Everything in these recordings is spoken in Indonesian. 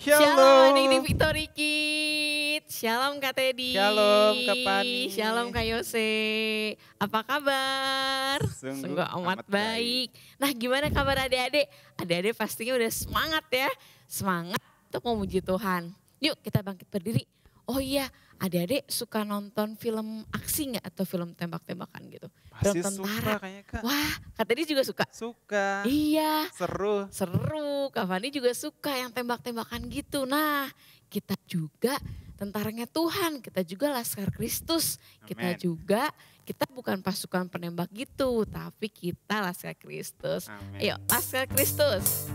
Shalom adik-adik Victory Kids. Shalom Kak Teddy. Shalom Kak Pani. Shalom Kak Yose. Apa kabar? Sungguh amat baik. Nah gimana kabar adik-adik? Adik-adik pastinya udah semangat ya. Semangat untuk memuji Tuhan. Yuk kita bangkit berdiri. Oh iya, adik-adik suka nonton film aksi nggak atau film tembak-tembakan gitu? Pasti Film tentara. suka kayaknya Kak. Wah, Kak Teddy juga suka? Suka. Iya. Seru. Seru, Kak Fani juga suka yang tembak-tembakan gitu. Nah, kita juga tentaranya Tuhan, kita juga Laskar Kristus. Kita Amen. juga, kita bukan pasukan penembak gitu, tapi kita Laskar Kristus. Amen. Ayo, Laskar Kristus.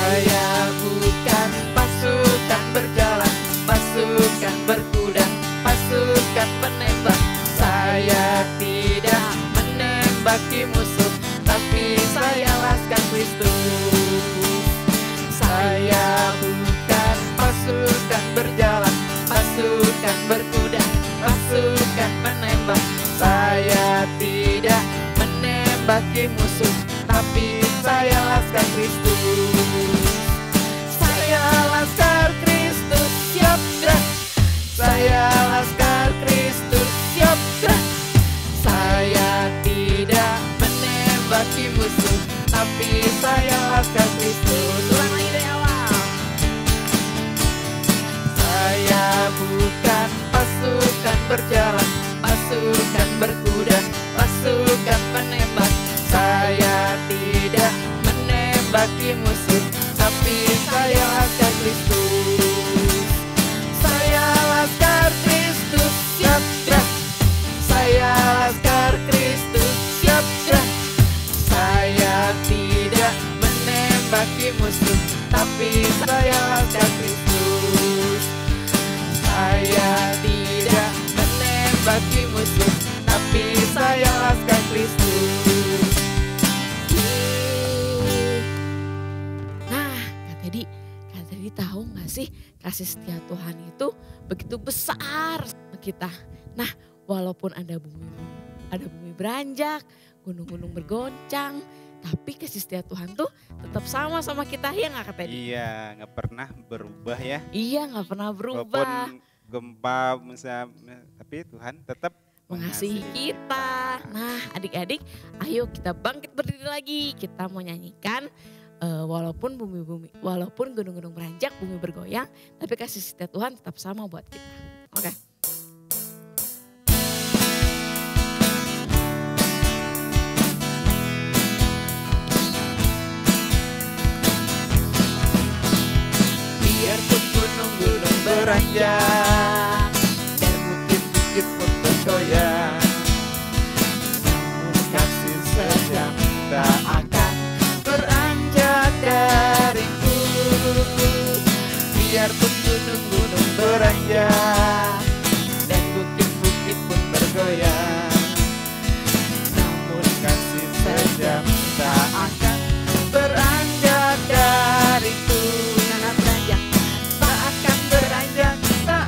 Saya bukan pasukan berjalan, pasukan berkuda, pasukan penembak. Saya tidak menembaki musuh, tapi saya Laskar Kristus. Saya bukan pasukan berjalan, pasukan berkuda, pasukan penembak. Saya tidak menembaki musuh, tapi saya Laskar Kristus. Saya Laskar Kristus, siap gerak. Saya Laskar Kristus, siap gerak. Saya tidak menembaki musuh, tapi saya Laskar Kristus. Ulang lagi dari awal. Saya bukan pasukan berjalan, pasukan berkuda, pasukan penembak. Saya tidak menembaki musuh, tapi saya Laskar Kristus. Saya Laskar Kristus, siap gerak. Saya Laskar Kristus, siap gerak. Saya tidak menembaki musuh, tapi saya Laskar Kristus. Saya tidak menembaki musuh, tapi saya Laskar Kristus. Nah, Kak Teddy tahu gak sih kasih setia Tuhan itu begitu besar sama kita. Nah, walaupun ada bumi beranjak, gunung-gunung bergoncang, tapi kasih setia Tuhan tuh tetap sama kita, ya gak Kak Teddy? Iya, nggak pernah berubah ya. Iya, gak pernah berubah. Walaupun gempa, tapi Tuhan tetap Mengasihi kita. Nah adik-adik, ayo kita bangkit berdiri lagi. Kita mau nyanyikan walaupun gunung-gunung beranjak, bumi bergoyang, tapi kasih setia Tuhan tetap sama buat kita. Oke. Biarpun gunung-gunung beranjak dan bukit-bukit pun bergoyang, namun kasih sejam tak akan beranjak dariku. Biarpun gunung-gunung beranjak dan bukit-bukit pun bergoyang, namun kasih sejam tak akan beranjak dariku. Tak akan beranjak, tak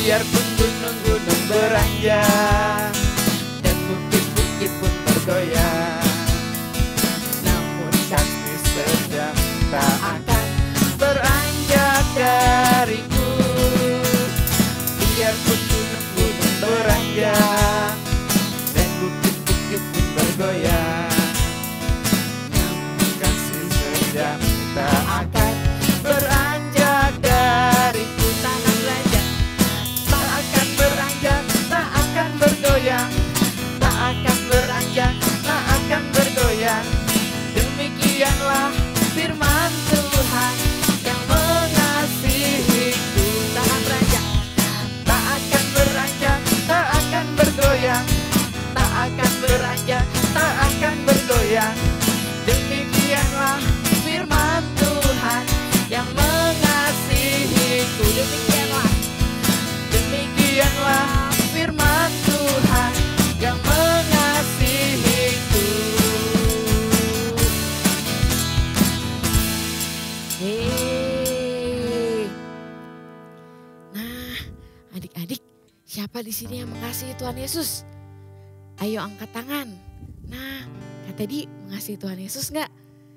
Biarpun gunung-gunung beranjak dan bukit-bukit pun bergoyang, namun kasih sejam tak akan beranjak dariku. Biarpun gunung-gunung beranjak dan bukit-bukit pun bergoyang, namun kasih sejam tak akan beranjak dariku. Tak akan beranjak, tak akan bergoyang, tak akan beranjak, tak akan bergoyang. Demikianlah firman Tuhan yang mengasihiku. Tak akan beranjak, tak akan beranjak, tak akan bergoyang, tak akan beranjak, tak akan bergoyang. Demikianlah firman Tuhan yang mengasihiku. Demikianlah firman Tuhan yang mengasihiku. Yeay. Nah, adik-adik, siapa di sini yang mengasihi Tuhan Yesus? Ayo angkat tangan. Nah, Kak Teddy mengasihi Tuhan Yesus enggak?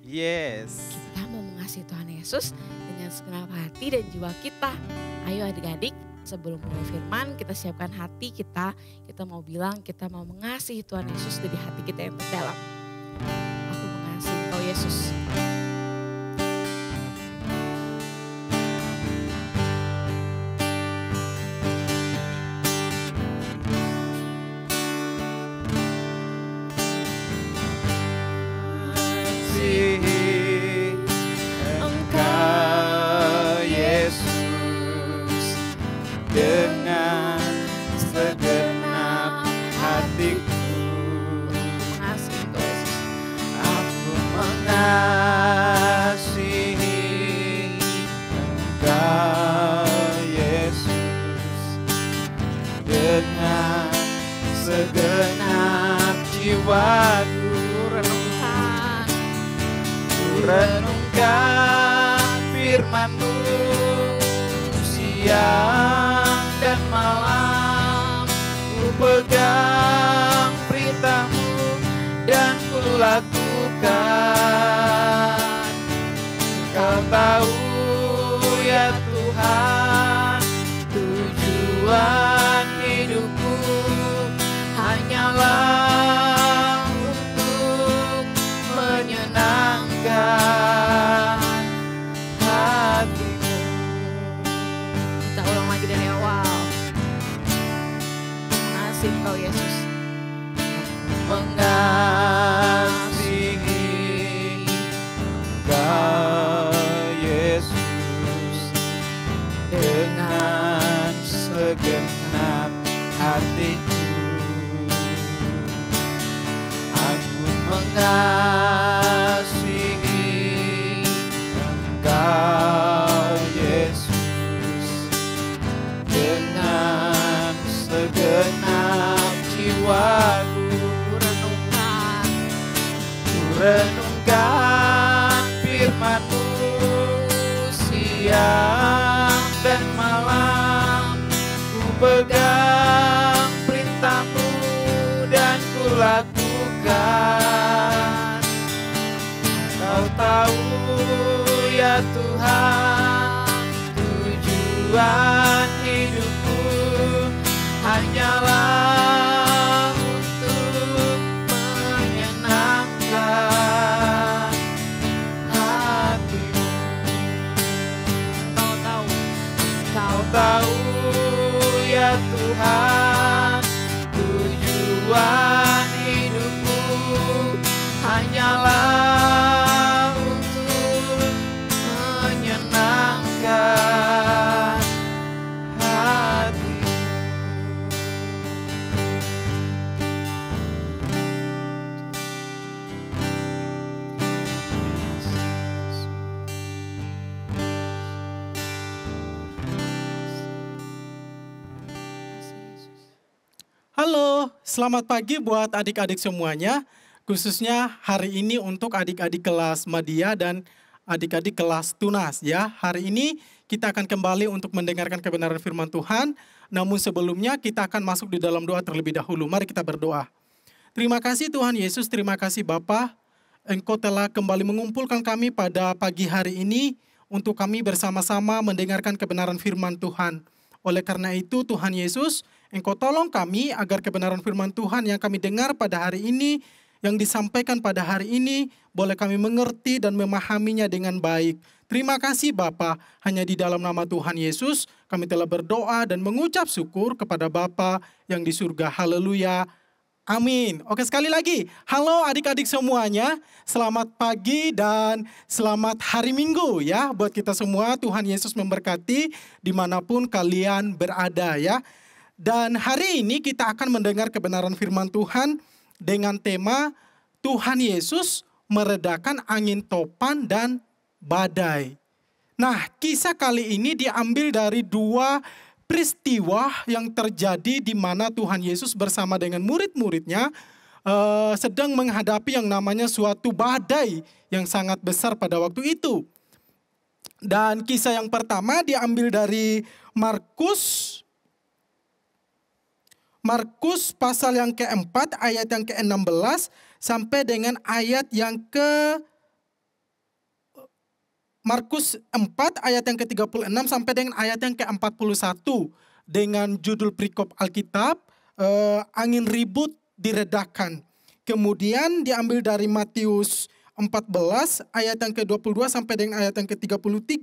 Yes. Kita mau mengasihi Tuhan Yesus dengan segenap hati dan jiwa kita. Ayo adik-adik, sebelum mulai firman kita siapkan hati kita. Kita mau bilang kita mau mengasihi Tuhan Yesus dari hati kita yang terdalam. Aku mengasihi Engkau Yesus. Engkau Yesus dengan segenap hatiku. Mengasihi Engkau Yesus. Aku mengasihi Engkau Yesus dengan segenap jiwaku. Renungkan firman-Mu siang dan malam. Ku pegang perintah-Mu dan ku lakukan. Kau tahu ya Tuhan, tujuan hidupku hanyalah untuk menyenangkan hatimu. Kita ulang lagi dari awal. Mengasihi Engkau Yesus. Mengasihi Engkau Yesus dengan segenap hatiku. Aku mengasihi Engkau Yesus dengan segenap jiwaku. Renungkan firman-Mu siang dan malam. Ku pegang perintah-Mu dan ku lakukan. Kau tahu ya Tuhan, tujuan hidupku hanyalah untuk menyenangkan hatimu. Kau tahu ya Tuhan, tujuan hidupku hanyalah untuk menyenangkan hatimu. Halo, selamat pagi buat adik-adik semuanya. Khususnya hari ini untuk adik-adik kelas Madya dan adik-adik kelas Tunas ya. Hari ini kita akan kembali untuk mendengarkan kebenaran firman Tuhan. Namun sebelumnya kita akan masuk di dalam doa terlebih dahulu. Mari kita berdoa. Terima kasih Tuhan Yesus, terima kasih Bapa. Engkau telah kembali mengumpulkan kami pada pagi hari ini untuk kami bersama-sama mendengarkan kebenaran firman Tuhan. Oleh karena itu Tuhan Yesus, Engkau tolong kami agar kebenaran firman Tuhan yang kami dengar pada hari ini, yang disampaikan pada hari ini, boleh kami mengerti dan memahaminya dengan baik. Terima kasih Bapa, hanya di dalam nama Tuhan Yesus kami telah berdoa dan mengucap syukur kepada Bapa yang di surga. Haleluya. Amin. Oke, sekali lagi. Halo adik-adik semuanya. Selamat pagi dan selamat hari Minggu ya. Buat kita semua, Tuhan Yesus memberkati dimanapun kalian berada ya. Dan hari ini kita akan mendengar kebenaran firman Tuhan dengan tema Tuhan Yesus meredakan angin topan dan badai. Nah, kisah kali ini diambil dari dua peristiwa yang terjadi di mana Tuhan Yesus bersama dengan murid-muridnya sedang menghadapi yang namanya suatu badai yang sangat besar pada waktu itu. Dan kisah yang pertama diambil dari Markus pasal yang keempat ayat yang ke-16 sampai dengan ayat yang Markus 4 ayat yang ke-36 sampai dengan ayat yang ke-41 dengan judul perikop Alkitab angin ribut diredakan. Kemudian diambil dari Matius 14 ayat yang ke-22 sampai dengan ayat yang ke-33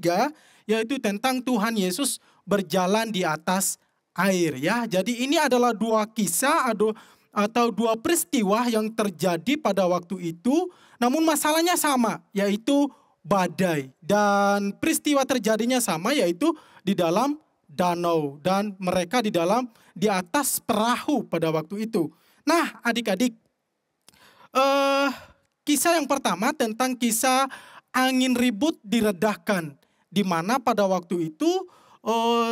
yaitu tentang Tuhan Yesus berjalan di atas air ya. Jadi ini adalah dua kisah atau dua peristiwa yang terjadi pada waktu itu, namun masalahnya sama yaitu badai, dan peristiwa terjadinya sama yaitu di dalam danau dan mereka di atas perahu pada waktu itu. Nah, adik-adik, kisah yang pertama tentang kisah angin ribut diredahkan, di mana pada waktu itu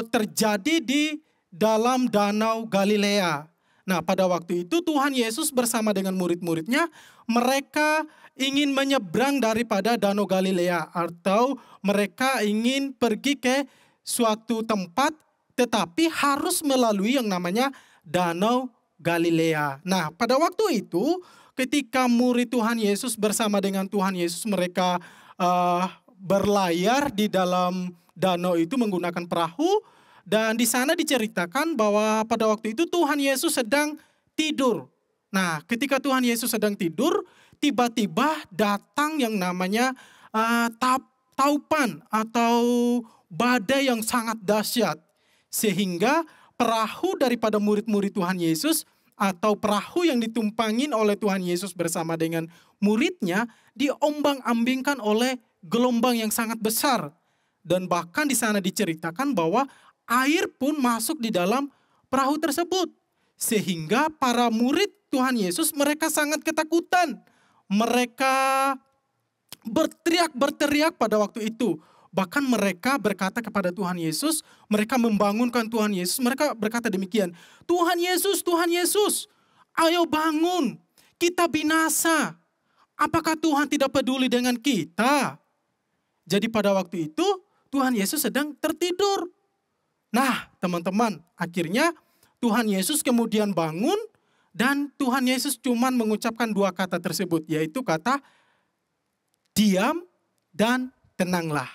terjadi di dalam danau Galilea. Nah, pada waktu itu Tuhan Yesus bersama dengan murid-muridnya, mereka ingin menyeberang daripada danau Galilea atau mereka ingin pergi ke suatu tempat tetapi harus melalui yang namanya danau Galilea. Nah, pada waktu itu ketika murid Tuhan Yesus bersama dengan Tuhan Yesus mereka berlayar di dalam danau itu menggunakan perahu. Dan di sana diceritakan bahwa pada waktu itu Tuhan Yesus sedang tidur. Nah, ketika Tuhan Yesus sedang tidur, tiba-tiba datang yang namanya taupan atau badai yang sangat dahsyat. Sehingga perahu daripada murid-murid Tuhan Yesus atau perahu yang ditumpangin oleh Tuhan Yesus bersama dengan muridnya diombang-ambingkan oleh gelombang yang sangat besar. Dan bahkan di sana diceritakan bahwa air pun masuk di dalam perahu tersebut. Sehingga para murid Tuhan Yesus mereka sangat ketakutan. Mereka berteriak pada waktu itu. Bahkan mereka berkata kepada Tuhan Yesus, mereka membangunkan Tuhan Yesus. Mereka berkata demikian, Tuhan Yesus, ayo bangun, kita binasa. Apakah Tuhan tidak peduli dengan kita? Jadi pada waktu itu Tuhan Yesus sedang tertidur. Nah, teman-teman, akhirnya Tuhan Yesus kemudian bangun dan Tuhan Yesus cuman mengucapkan dua kata tersebut, yaitu kata diam dan tenanglah.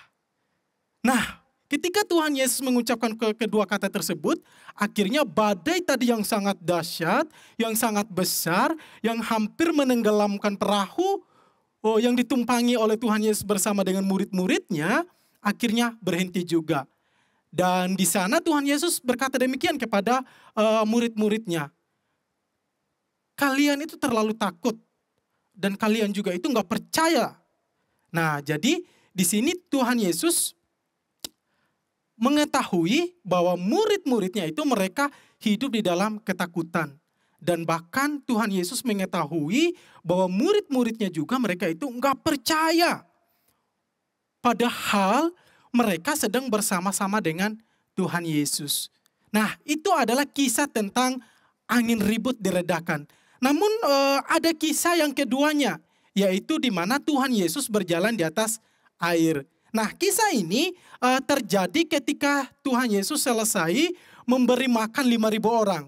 Nah, ketika Tuhan Yesus mengucapkan kedua kata tersebut, akhirnya badai tadi yang sangat dahsyat, yang sangat besar, yang hampir menenggelamkan perahu yang ditumpangi oleh Tuhan Yesus bersama dengan murid-muridnya, akhirnya berhenti juga. Dan di sana Tuhan Yesus berkata demikian kepada murid-muridnya. Kalian itu terlalu takut. Dan kalian juga itu nggak percaya. Nah, jadi di sini Tuhan Yesus mengetahui bahwa murid-muridnya itu mereka hidup di dalam ketakutan. Dan bahkan Tuhan Yesus mengetahui bahwa murid-muridnya juga mereka itu nggak percaya. Padahal mereka sedang bersama-sama dengan Tuhan Yesus. Nah, itu adalah kisah tentang angin ribut diredakan. Namun ada kisah yang keduanya, yaitu di mana Tuhan Yesus berjalan di atas air. Nah, kisah ini terjadi ketika Tuhan Yesus selesai memberi makan 5.000 orang.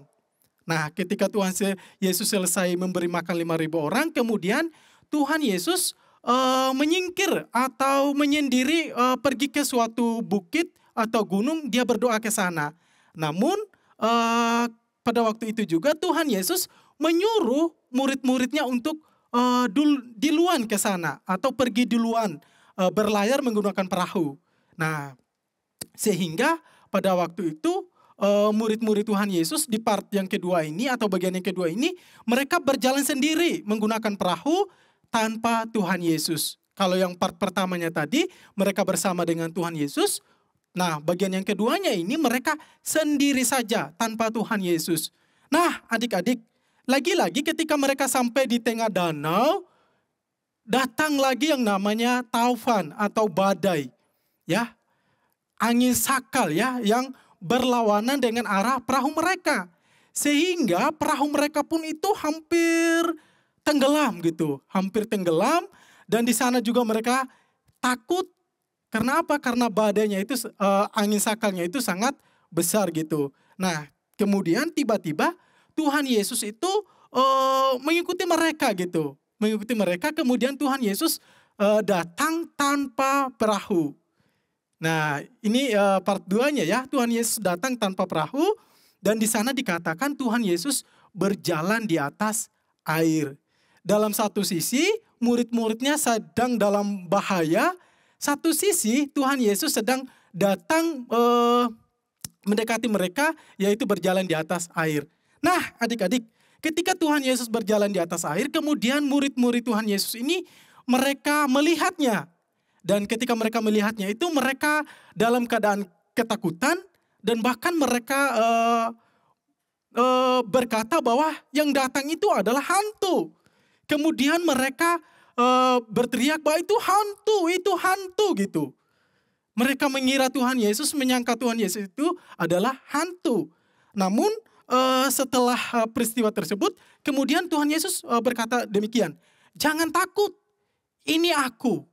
Nah, ketika Tuhan Yesus selesai memberi makan 5.000 orang, kemudian Tuhan Yesus menyingkir atau menyendiri pergi ke suatu bukit atau gunung, dia berdoa ke sana. Namun pada waktu itu juga Tuhan Yesus menyuruh murid-muridnya untuk duluan ke sana atau pergi duluan berlayar menggunakan perahu. Nah, sehingga pada waktu itu murid-murid Tuhan Yesus di part yang kedua ini atau bagian yang kedua ini, mereka berjalan sendiri menggunakan perahu tanpa Tuhan Yesus. Kalau yang part pertamanya tadi mereka bersama dengan Tuhan Yesus. Nah, bagian yang keduanya ini mereka sendiri saja tanpa Tuhan Yesus. Nah, adik-adik, lagi-lagi ketika mereka sampai di tengah danau, datang lagi yang namanya taufan atau badai. Ya, angin sakal ya yang berlawanan dengan arah perahu mereka. Sehingga perahu mereka pun itu hampir tenggelam gitu. Hampir tenggelam dan di sana juga mereka takut. Karena apa? Karena badainya itu, angin sakalnya itu sangat besar gitu. Nah, kemudian tiba-tiba Tuhan Yesus itu mengikuti mereka gitu. Mengikuti mereka, kemudian Tuhan Yesus datang tanpa perahu. Nah, ini part 2-nya ya. Tuhan Yesus datang tanpa perahu dan di sana dikatakan Tuhan Yesus berjalan di atas air. Dalam satu sisi murid-muridnya sedang dalam bahaya, satu sisi Tuhan Yesus sedang datang mendekati mereka, yaitu berjalan di atas air. Nah, adik-adik, ketika Tuhan Yesus berjalan di atas air, kemudian murid-murid Tuhan Yesus ini mereka melihatnya. Dan ketika mereka melihatnya itu mereka dalam keadaan ketakutan dan bahkan mereka berkata bahwa yang datang itu adalah hantu. Kemudian mereka berteriak bahwa itu hantu gitu. Mereka mengira Tuhan Yesus, menyangka Tuhan Yesus itu adalah hantu. Namun setelah peristiwa tersebut, kemudian Tuhan Yesus berkata demikian, "Jangan takut, ini aku."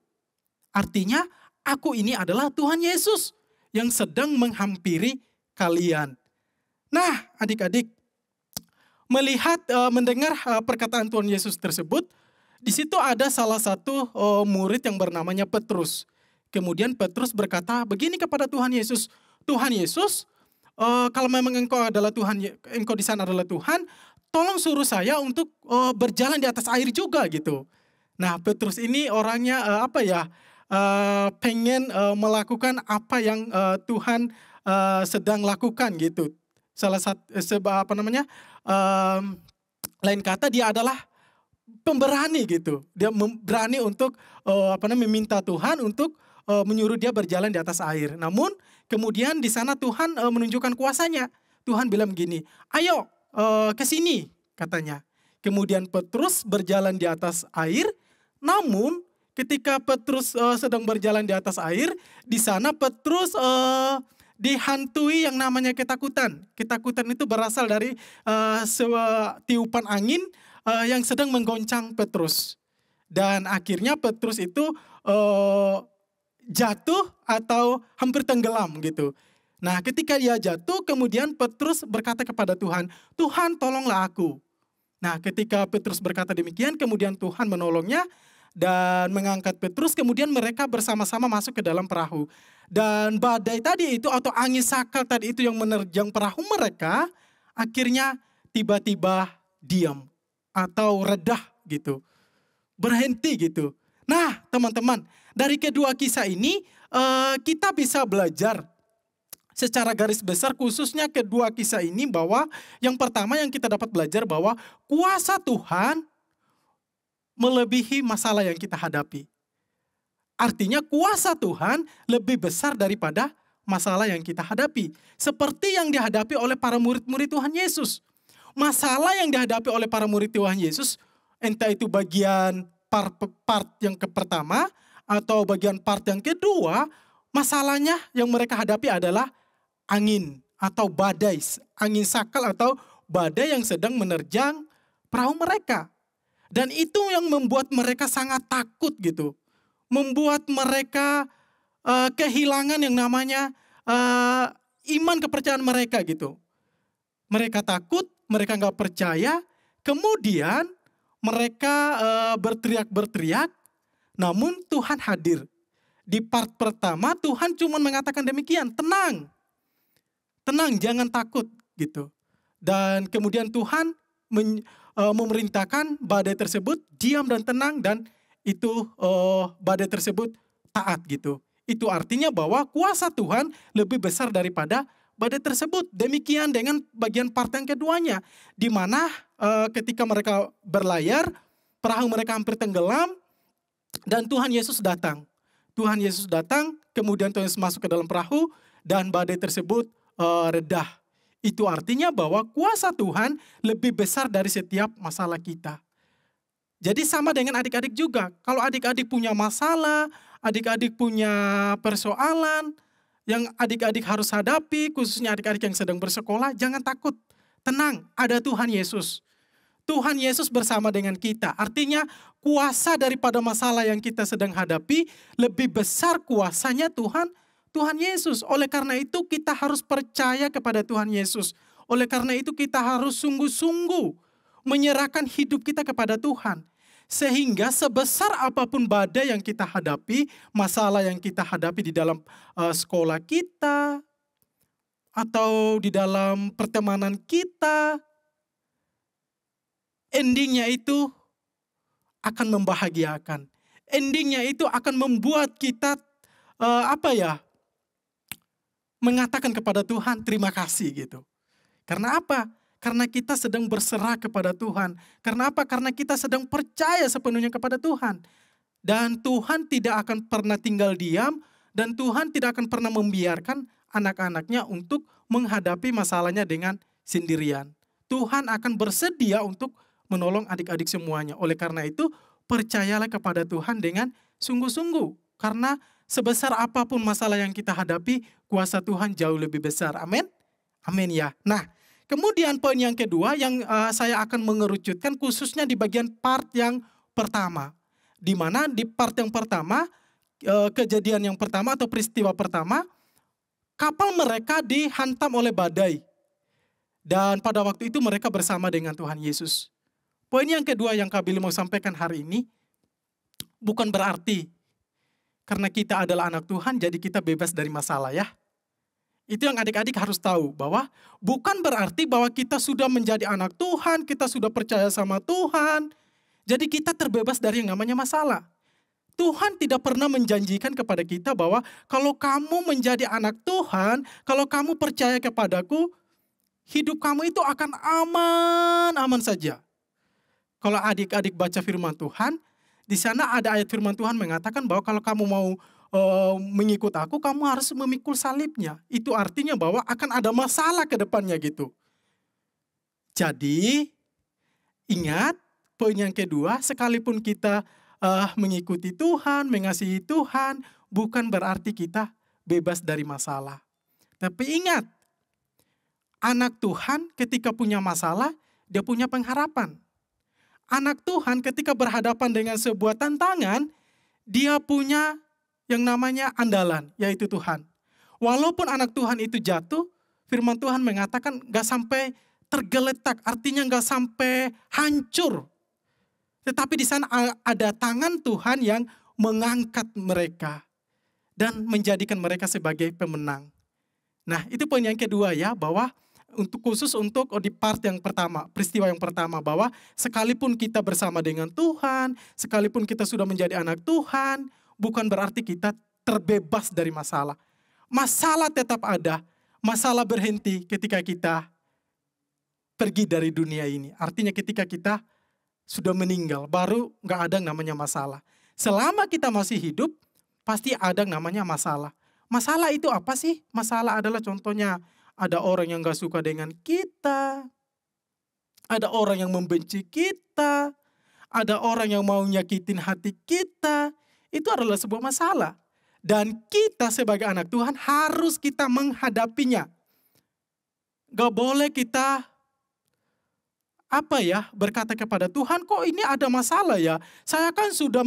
Artinya aku ini adalah Tuhan Yesus yang sedang menghampiri kalian. Nah, adik-adik, melihat, mendengar perkataan Tuhan Yesus tersebut, di situ ada salah satu murid yang bernamanya Petrus. Kemudian Petrus berkata begini kepada Tuhan Yesus, "Tuhan Yesus, kalau memang engkau adalah Tuhan, engkau di sana adalah Tuhan, tolong suruh saya untuk berjalan di atas air juga," gitu. Nah, Petrus ini orangnya pengen melakukan apa yang Tuhan sedang lakukan gitu. Salah satu lain kata dia adalah pemberani gitu. Dia berani untuk meminta Tuhan untuk menyuruh dia berjalan di atas air. Namun kemudian di sana Tuhan menunjukkan kuasanya. Tuhan bilang begini, "Ayo ke sini," katanya. Kemudian Petrus berjalan di atas air. Namun ketika Petrus sedang berjalan di atas air, di sana Petrus dihantui yang namanya ketakutan. Ketakutan itu berasal dari tiupan angin yang sedang menggoncang Petrus. Dan akhirnya Petrus itu jatuh atau hampir tenggelam gitu. Nah, ketika dia jatuh, kemudian Petrus berkata kepada Tuhan, "Tuhan, tolonglah aku." Nah, ketika Petrus berkata demikian, kemudian Tuhan menolongnya dan mengangkat Petrus, kemudian mereka bersama-sama masuk ke dalam perahu. Dan badai tadi itu atau angin sakal tadi itu yang menerjang perahu mereka, akhirnya tiba-tiba diam atau redah gitu. Berhenti gitu. Nah, teman-teman, dari kedua kisah ini kita bisa belajar secara garis besar khususnya kedua kisah ini bahwa yang pertama yang kita dapat belajar bahwa kuasa Tuhan melebihi masalah yang kita hadapi. Artinya kuasa Tuhan lebih besar daripada masalah yang kita hadapi. Seperti yang dihadapi oleh para murid-murid Tuhan Yesus. Masalah yang dihadapi oleh para murid Tuhan Yesus, entah itu bagian part yang pertama atau bagian part yang kedua, masalahnya yang mereka hadapi adalah angin atau badai, angin sakal atau badai yang sedang menerjang perahu mereka. Dan itu yang membuat mereka sangat takut gitu. Membuat mereka kehilangan yang namanya iman kepercayaan mereka gitu. Mereka takut, mereka nggak percaya, kemudian mereka berteriak-berteriak, namun Tuhan hadir. Di part pertama Tuhan cuma mengatakan demikian, tenang, jangan takut gitu. Dan kemudian Tuhan memerintahkan badai tersebut diam dan tenang, dan itu badai tersebut taat gitu. Itu artinya bahwa kuasa Tuhan lebih besar daripada badai tersebut. Demikian dengan bagian part yang keduanya, di mana ketika mereka berlayar, perahu mereka hampir tenggelam, dan Tuhan Yesus datang. Tuhan Yesus datang, kemudian Tuhan Yesus masuk ke dalam perahu, dan badai tersebut redah. Itu artinya bahwa kuasa Tuhan lebih besar dari setiap masalah kita. Jadi sama dengan adik-adik juga. Kalau adik-adik punya masalah, adik-adik punya persoalan yang adik-adik harus hadapi, khususnya adik-adik yang sedang bersekolah, jangan takut. Tenang, ada Tuhan Yesus. Tuhan Yesus bersama dengan kita. Artinya kuasa daripada masalah yang kita sedang hadapi lebih besar kuasanya Tuhan Yesus. Oleh karena itu kita harus percaya kepada Tuhan Yesus. Oleh karena itu kita harus sungguh-sungguh menyerahkan hidup kita kepada Tuhan. Sehingga sebesar apapun badai yang kita hadapi, masalah yang kita hadapi di dalam sekolah kita, atau di dalam pertemanan kita, endingnya itu akan membahagiakan. Endingnya itu akan membuat kita mengatakan kepada Tuhan terima kasih gitu. Karena apa? Karena kita sedang berserah kepada Tuhan. Karena apa? Karena kita sedang percaya sepenuhnya kepada Tuhan. Dan Tuhan tidak akan pernah tinggal diam, dan Tuhan tidak akan pernah membiarkan anak-anaknya untuk menghadapi masalahnya dengan sendirian. Tuhan akan bersedia untuk menolong adik-adik semuanya. Oleh karena itu, percayalah kepada Tuhan dengan sungguh-sungguh. Karena sebesar apapun masalah yang kita hadapi, kuasa Tuhan jauh lebih besar. Amin? Amin ya. Nah, kemudian poin yang kedua yang saya akan mengerucutkan khususnya di bagian part yang pertama. Di mana di part yang pertama, kejadian yang pertama atau peristiwa pertama, kapal mereka dihantam oleh badai. Dan pada waktu itu mereka bersama dengan Tuhan Yesus. Poin yang kedua yang Kak Billy mau sampaikan hari ini, bukan berarti karena kita adalah anak Tuhan jadi kita bebas dari masalah ya. Itu yang adik-adik harus tahu, bahwa bukan berarti bahwa kita sudah menjadi anak Tuhan, kita sudah percaya sama Tuhan, jadi kita terbebas dari yang namanya masalah. Tuhan tidak pernah menjanjikan kepada kita bahwa kalau kamu menjadi anak Tuhan, kalau kamu percaya kepadaku, hidup kamu itu akan aman saja. Kalau adik-adik baca firman Tuhan, di sana ada ayat firman Tuhan mengatakan bahwa kalau kamu mau mengikut aku, kamu harus memikul salibnya. Itu artinya bahwa akan ada masalah ke depannya gitu. Jadi, ingat poin yang kedua, sekalipun kita mengikuti Tuhan, mengasihi Tuhan, bukan berarti kita bebas dari masalah. Tapi ingat, anak Tuhan ketika punya masalah, dia punya pengharapan. Anak Tuhan ketika berhadapan dengan sebuah tantangan, dia punya yang namanya andalan, yaitu Tuhan. Walaupun anak Tuhan itu jatuh, firman Tuhan mengatakan gak sampai tergeletak, artinya gak sampai hancur. Tetapi di sana ada tangan Tuhan yang mengangkat mereka dan menjadikan mereka sebagai pemenang. Nah, itu poin yang kedua ya, bahwa khusus untuk di part yang pertama, peristiwa yang pertama, bahwa sekalipun kita bersama dengan Tuhan, sekalipun kita sudah menjadi anak Tuhan, bukan berarti kita terbebas dari masalah. Masalah tetap ada, masalah berhenti ketika kita pergi dari dunia ini. Artinya ketika kita sudah meninggal, baru gak ada yang namanya masalah. Selama kita masih hidup, pasti ada yang namanya masalah. Masalah itu apa sih? Masalah adalah contohnya, ada orang yang gak suka dengan kita, ada orang yang membenci kita, ada orang yang mau nyakitin hati kita. Itu adalah sebuah masalah. Dan kita sebagai anak Tuhan harus kita menghadapinya. Gak boleh kita berkata kepada Tuhan, kok ini ada masalah ya? Saya kan sudah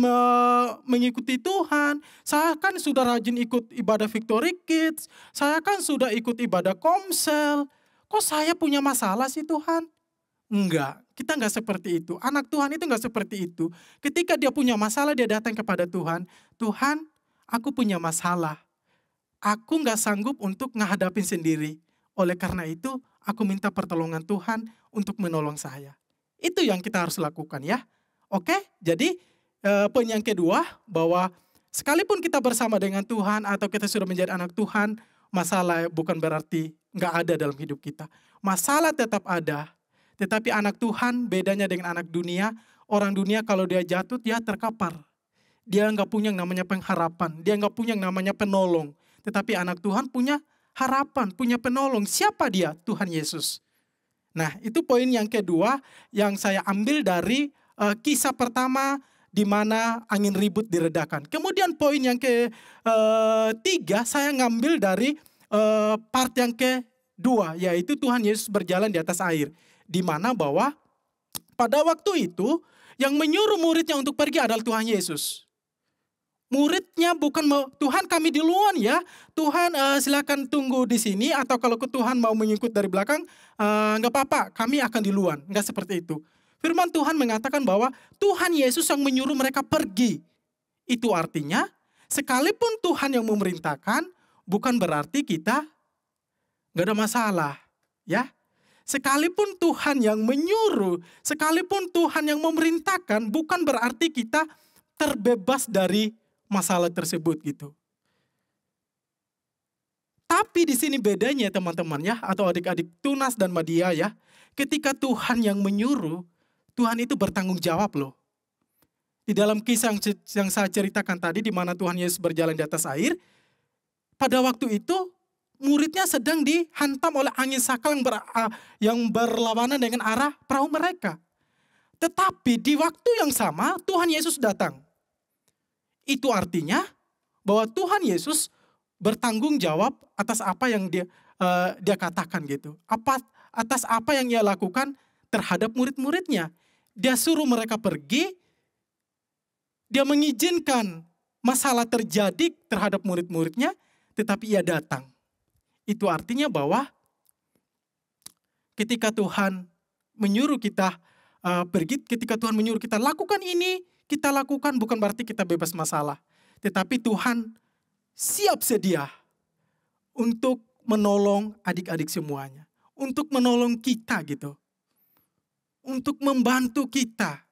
mengikuti Tuhan, saya kan sudah rajin ikut ibadah Victory Kids, saya kan sudah ikut ibadah Komsel. Kok saya punya masalah sih Tuhan? Enggak, kita enggak seperti itu. Anak Tuhan itu enggak seperti itu. Ketika dia punya masalah, dia datang kepada Tuhan. Tuhan, aku punya masalah. Aku enggak sanggup untuk menghadapin sendiri. Oleh karena itu, aku minta pertolongan Tuhan untuk menolong saya. Itu yang kita harus lakukan ya. Oke, jadi poin yang kedua, bahwa sekalipun kita bersama dengan Tuhan atau kita sudah menjadi anak Tuhan, masalah bukan berarti nggak ada dalam hidup kita. Masalah tetap ada, tetapi anak Tuhan bedanya dengan anak dunia. Orang dunia kalau dia jatuh, dia terkapar. Dia nggak punya yang namanya pengharapan, dia nggak punya yang namanya penolong. Tetapi anak Tuhan punya harapan, punya penolong. Siapa dia? Tuhan Yesus. Nah, itu poin yang kedua yang saya ambil dari kisah pertama di mana angin ribut diredakan. Kemudian poin yang ketiga saya ngambil dari part yang kedua, yaitu Tuhan Yesus berjalan di atas air. Di mana bahwa pada waktu itu yang menyuruh muridnya untuk pergi adalah Tuhan Yesus. Muridnya bukan Tuhan kami duluan ya, Tuhan silakan tunggu di sini, atau kalau Tuhan mau mengikut dari belakang nggak apa-apa, kami akan duluan. Nggak seperti itu. Firman Tuhan mengatakan bahwa Tuhan Yesus yang menyuruh mereka pergi. Itu artinya sekalipun Tuhan yang memerintahkan, bukan berarti kita nggak ada masalah, ya. Sekalipun Tuhan yang menyuruh, sekalipun Tuhan yang memerintahkan, bukan berarti kita terbebas dari masalah tersebut gitu. Tapi di sini bedanya teman-teman ya, atau adik-adik Tunas dan Madia ya, ketika Tuhan yang menyuruh, Tuhan itu bertanggung jawab loh. Di dalam kisah yang saya ceritakan tadi, di mana Tuhan Yesus berjalan di atas air, pada waktu itu muridnya sedang dihantam oleh angin sakal yang berlawanan dengan arah perahu mereka. Tetapi di waktu yang sama Tuhan Yesus datang. Itu artinya bahwa Tuhan Yesus bertanggung jawab atas apa yang dia katakan gitu. Atas apa yang ia lakukan terhadap murid-muridnya. Dia suruh mereka pergi, dia mengizinkan masalah terjadi terhadap murid-muridnya, tetapi ia datang. Itu artinya bahwa ketika Tuhan menyuruh kita pergi, ketika Tuhan menyuruh kita lakukan ini, kita lakukan, bukan berarti kita bebas masalah. Tetapi Tuhan siap sedia untuk menolong adik-adik semuanya. Untuk menolong kita gitu. Untuk membantu kita.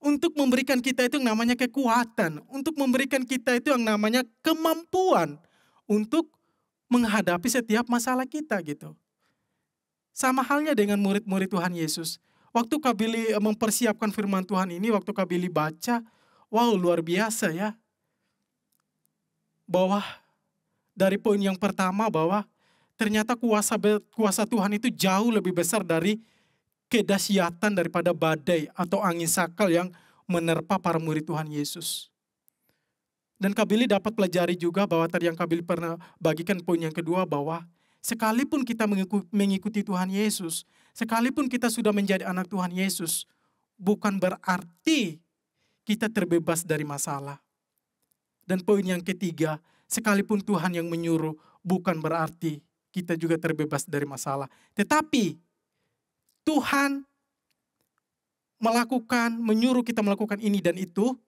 Untuk memberikan kita itu yang namanya kekuatan. Untuk memberikan kita itu yang namanya kemampuan. Untuk menghadapi setiap masalah kita gitu. Sama halnya dengan murid-murid Tuhan Yesus. Waktu Kak Billy mempersiapkan firman Tuhan ini, waktu Kak Billy baca, wow luar biasa ya. Bahwa dari poin yang pertama bahwa ternyata kuasa Tuhan itu jauh lebih besar dari kedahsyatan daripada badai atau angin sakal yang menerpa para murid Tuhan Yesus. Dan Kak Billy dapat pelajari juga bahwa tadi yang Kak Billy pernah bagikan poin yang kedua, bahwa sekalipun kita mengikuti Tuhan Yesus, sekalipun kita sudah menjadi anak Tuhan Yesus, bukan berarti kita terbebas dari masalah. Dan poin yang ketiga, sekalipun Tuhan yang menyuruh, bukan berarti kita juga terbebas dari masalah. Tetapi Tuhan menyuruh kita melakukan ini dan itu,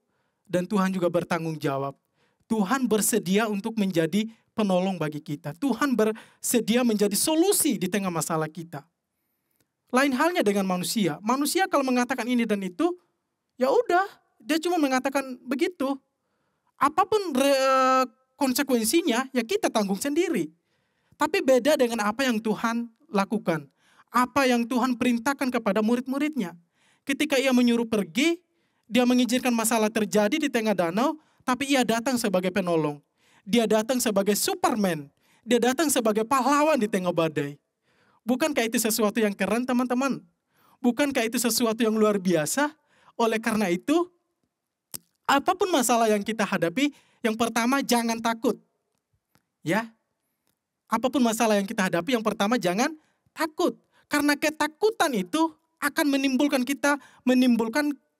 dan Tuhan juga bertanggung jawab. Tuhan bersedia untuk menjadi penolong bagi kita. Tuhan bersedia menjadi solusi di tengah masalah kita. Lain halnya dengan manusia. Manusia kalau mengatakan ini dan itu, ya udah, dia cuma mengatakan begitu. Apapun konsekuensinya, ya kita tanggung sendiri. Tapi beda dengan apa yang Tuhan lakukan. Apa yang Tuhan perintahkan kepada murid-muridnya. Ketika ia menyuruh pergi, dia mengizinkan masalah terjadi di tengah danau, tapi ia datang sebagai penolong. Dia datang sebagai Superman. Dia datang sebagai pahlawan di tengah badai. Bukankah itu sesuatu yang keren teman-teman? Bukankah itu sesuatu yang luar biasa? Oleh karena itu, apapun masalah yang kita hadapi, yang pertama jangan takut. Ya. Apapun masalah yang kita hadapi, yang pertama jangan takut. Karena ketakutan itu akan menimbulkan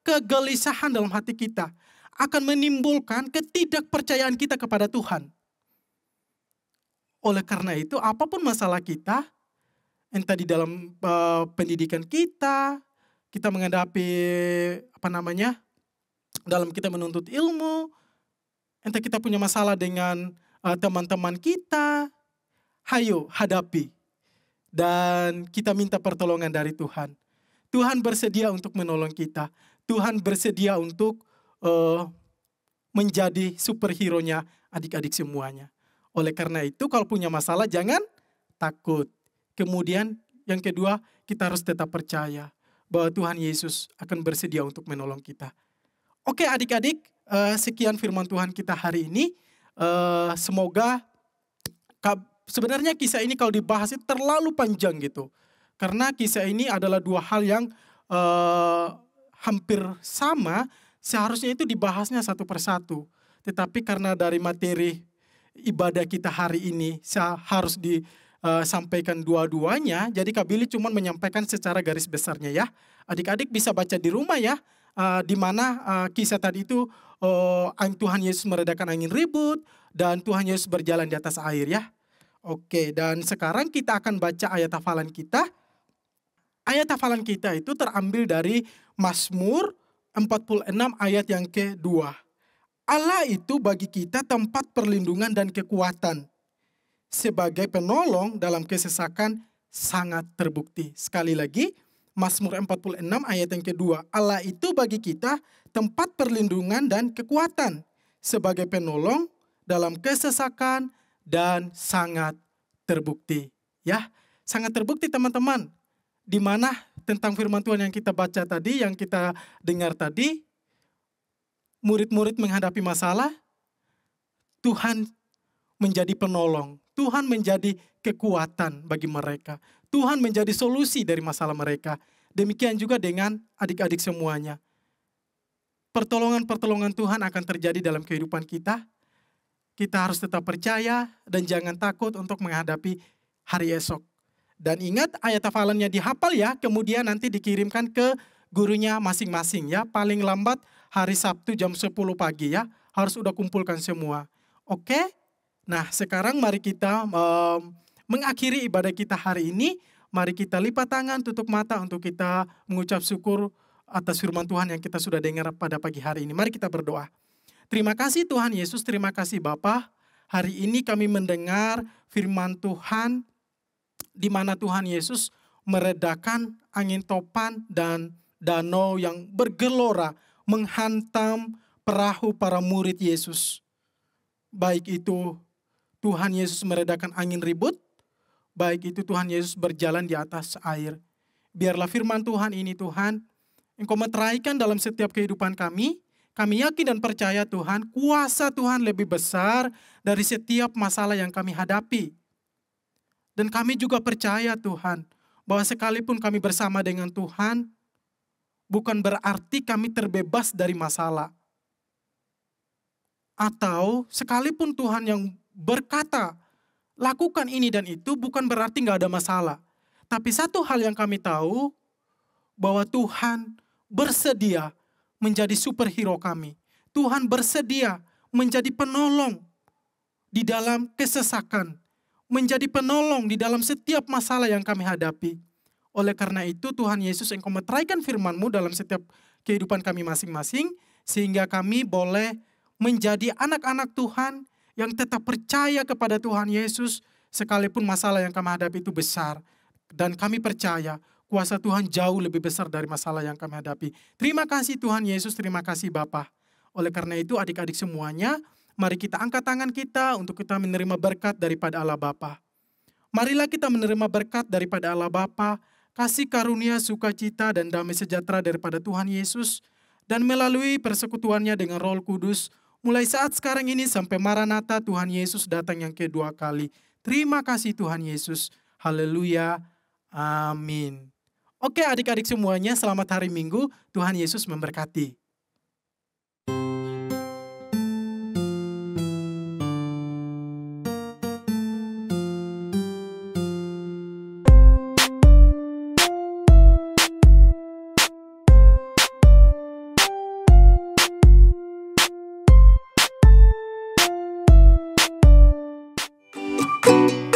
kegelisahan dalam hati kita. Akan menimbulkan ketidakpercayaan kita kepada Tuhan. Oleh karena itu, apapun masalah kita, entah di dalam pendidikan kita menghadapi dalam kita menuntut ilmu, entah kita punya masalah dengan teman-teman kita, hayo hadapi. Dan kita minta pertolongan dari Tuhan. Tuhan bersedia untuk menolong kita. Tuhan bersedia untuk menjadi superhero-nya adik-adik semuanya. Oleh karena itu kalau punya masalah jangan takut. Kemudian yang kedua, kita harus tetap percaya bahwa Tuhan Yesus akan bersedia untuk menolong kita. Oke adik-adik, sekian firman Tuhan kita hari ini. Semoga sebenarnya kisah ini kalau dibahas itu terlalu panjang gitu. Karena kisah ini adalah dua hal yang hampir sama, seharusnya itu dibahasnya satu persatu. Tetapi karena dari materi ibadah kita hari ini harus disampaikan dua-duanya, jadi Kak Billy cuma menyampaikan secara garis besarnya ya. Adik-adik bisa baca di rumah ya, di mana kisah tadi itu Tuhan Yesus meredakan angin ribut dan Tuhan Yesus berjalan di atas air ya. Oke, dan sekarang kita akan baca ayat hafalan kita. Ayat hafalan kita itu terambil dari Mazmur 46 ayat yang kedua. Allah itu bagi kita tempat perlindungan dan kekuatan. Sebagai penolong dalam kesesakan sangat terbukti. Sekali lagi, Mazmur 46 ayat yang kedua. Allah itu bagi kita tempat perlindungan dan kekuatan. Sebagai penolong dalam kesesakan dan sangat terbukti. Ya, sangat terbukti teman-teman. Di mana tentang firman Tuhan yang kita baca tadi, yang kita dengar tadi, murid-murid menghadapi masalah, Tuhan menjadi penolong. Tuhan menjadi kekuatan bagi mereka. Tuhan menjadi solusi dari masalah mereka. Demikian juga dengan adik-adik semuanya. Pertolongan-pertolongan Tuhan akan terjadi dalam kehidupan kita. Kita harus tetap percaya dan jangan takut untuk menghadapi hari esok. Dan ingat ayat hafalannya dihafal ya, kemudian nanti dikirimkan ke gurunya masing-masing ya. Paling lambat hari Sabtu jam 10 pagi ya, harus udah kumpulkan semua. Oke? Nah sekarang mari kita mengakhiri ibadah kita hari ini. Mari kita lipat tangan, tutup mata untuk kita mengucap syukur atas firman Tuhan yang kita sudah dengar pada pagi hari ini. Mari kita berdoa. Terima kasih Tuhan Yesus, terima kasih Bapa. Hari ini kami mendengar firman Tuhan di mana Tuhan Yesus meredakan angin topan dan danau yang bergelora menghantam perahu para murid Yesus. Baik itu Tuhan Yesus meredakan angin ribut, baik itu Tuhan Yesus berjalan di atas air. Biarlah firman Tuhan ini Tuhan, Engkau meteraikan dalam setiap kehidupan kami. Kami yakin dan percaya Tuhan, kuasa Tuhan lebih besar dari setiap masalah yang kami hadapi. Dan kami juga percaya Tuhan, bahwa sekalipun kami bersama dengan Tuhan, bukan berarti kami terbebas dari masalah. Atau sekalipun Tuhan yang berkata, lakukan ini dan itu, bukan berarti gak ada masalah. Tapi satu hal yang kami tahu, bahwa Tuhan bersedia menjadi superhero kami. Tuhan bersedia menjadi penolong di dalam kesesakan. Menjadi penolong di dalam setiap masalah yang kami hadapi. Oleh karena itu Tuhan Yesus Engkau meteraikan firman-Mu dalam setiap kehidupan kami masing-masing. Sehingga kami boleh menjadi anak-anak Tuhan yang tetap percaya kepada Tuhan Yesus. Sekalipun masalah yang kami hadapi itu besar. Dan kami percaya kuasa Tuhan jauh lebih besar dari masalah yang kami hadapi. Terima kasih Tuhan Yesus, terima kasih Bapa. Oleh karena itu adik-adik semuanya, mari kita angkat tangan kita untuk kita menerima berkat daripada Allah Bapa. Marilah kita menerima berkat daripada Allah Bapa, kasih karunia, sukacita dan damai sejahtera daripada Tuhan Yesus, dan melalui persekutuannya dengan Roh Kudus, mulai saat sekarang ini sampai Maranatha Tuhan Yesus datang yang kedua kali. Terima kasih Tuhan Yesus. Haleluya. Amin. Oke adik-adik semuanya, selamat hari Minggu. Tuhan Yesus memberkati. Tuhan.